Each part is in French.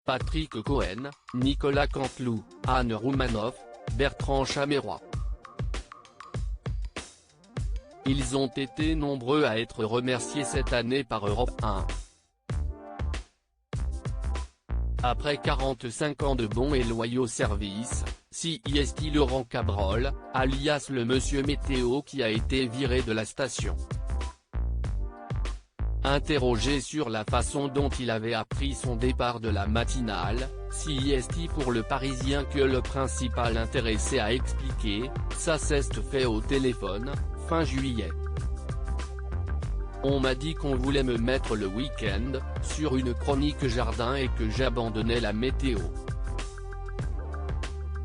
Patrick Cohen, Nicolas Canteloup, Anne Roumanoff, Bertrand Chameroy. Ils ont été nombreux à être remerciés cette année par Europe 1. Après 45 ans de bons et loyaux services, CIST Laurent Cabrol, alias le Monsieur Météo qui a été viré de la station. Interrogé sur la façon dont il avait appris son départ de la matinale, CIST pour Le Parisien que le principal intéressé a expliqué, ça s'est fait au téléphone, fin juillet. On m'a dit qu'on voulait me mettre le week-end, sur une chronique jardin et que j'abandonnais la météo.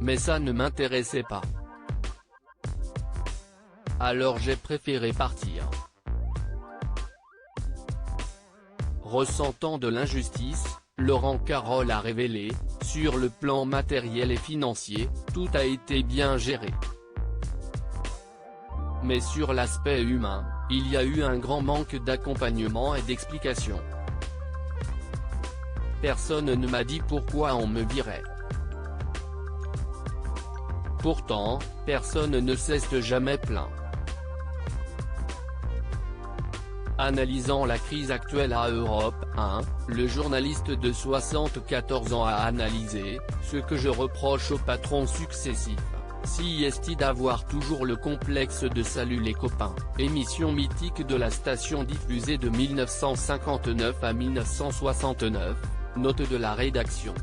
Mais ça ne m'intéressait pas. Alors j'ai préféré partir. Ressentant de l'injustice, Laurent Cabrol a révélé, sur le plan matériel et financier, tout a été bien géré. Mais sur l'aspect humain, il y a eu un grand manque d'accompagnement et d'explication. Personne ne m'a dit pourquoi on me virait. Pourtant, personne ne s'est jamais plaint. Analysant la crise actuelle à Europe 1, le journaliste de 74 ans a analysé, ce que je reproche aux patrons successifs, CIST d'avoir toujours le complexe de Salut les copains, émission mythique de la station diffusée de 1959 à 1969, note de la rédaction.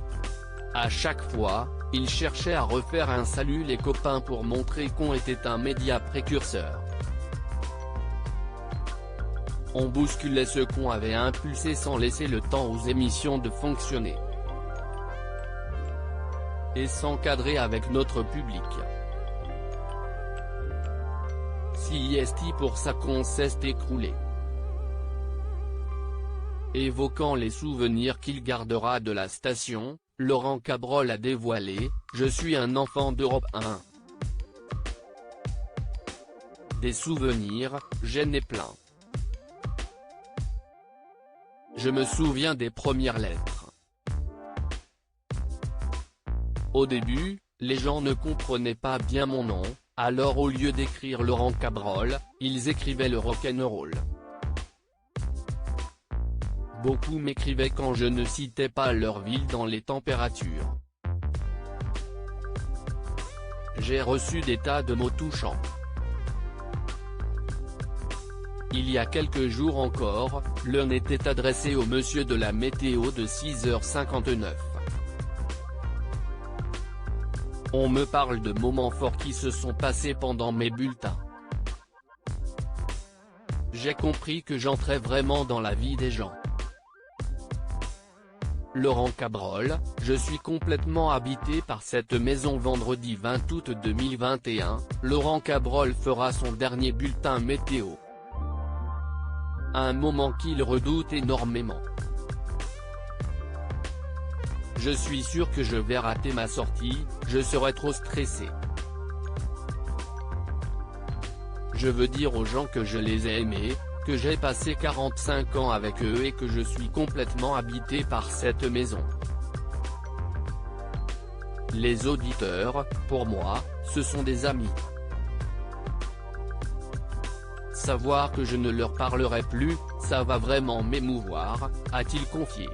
À chaque fois, il cherchait à refaire un Salut les copains pour montrer qu'on était un média précurseur. On bousculait ce qu'on avait impulsé sans laisser le temps aux émissions de fonctionner. Et s'encadrer avec notre public. CIST pour ça qu'on s'est écroulé. Évoquant les souvenirs qu'il gardera de la station, Laurent Cabrol a dévoilé « Je suis un enfant d'Europe 1. Des souvenirs, j'en ai plein. Je me souviens des premières lettres. Au début, les gens ne comprenaient pas bien mon nom, alors au lieu d'écrire Laurent Cabrol, ils écrivaient le rock'n'roll. Beaucoup m'écrivaient quand je ne citais pas leur ville dans les températures. J'ai reçu des tas de mots touchants. Il y a quelques jours encore, l'un était adressé au monsieur de la météo de 6h59. On me parle de moments forts qui se sont passés pendant mes bulletins. J'ai compris que j'entrais vraiment dans la vie des gens. Laurent Cabrol, je suis complètement habité par cette maison. Vendredi 20 août 2021, Laurent Cabrol fera son dernier bulletin météo. Un moment qu'il redoute énormément. Je suis sûr que je vais rater ma sortie, je serai trop stressé. Je veux dire aux gens que je les ai aimés, que j'ai passé 45 ans avec eux et que je suis complètement habité par cette maison. Les auditeurs, pour moi, ce sont des amis. Savoir que je ne leur parlerai plus, ça va vraiment m'émouvoir, a-t-il confié.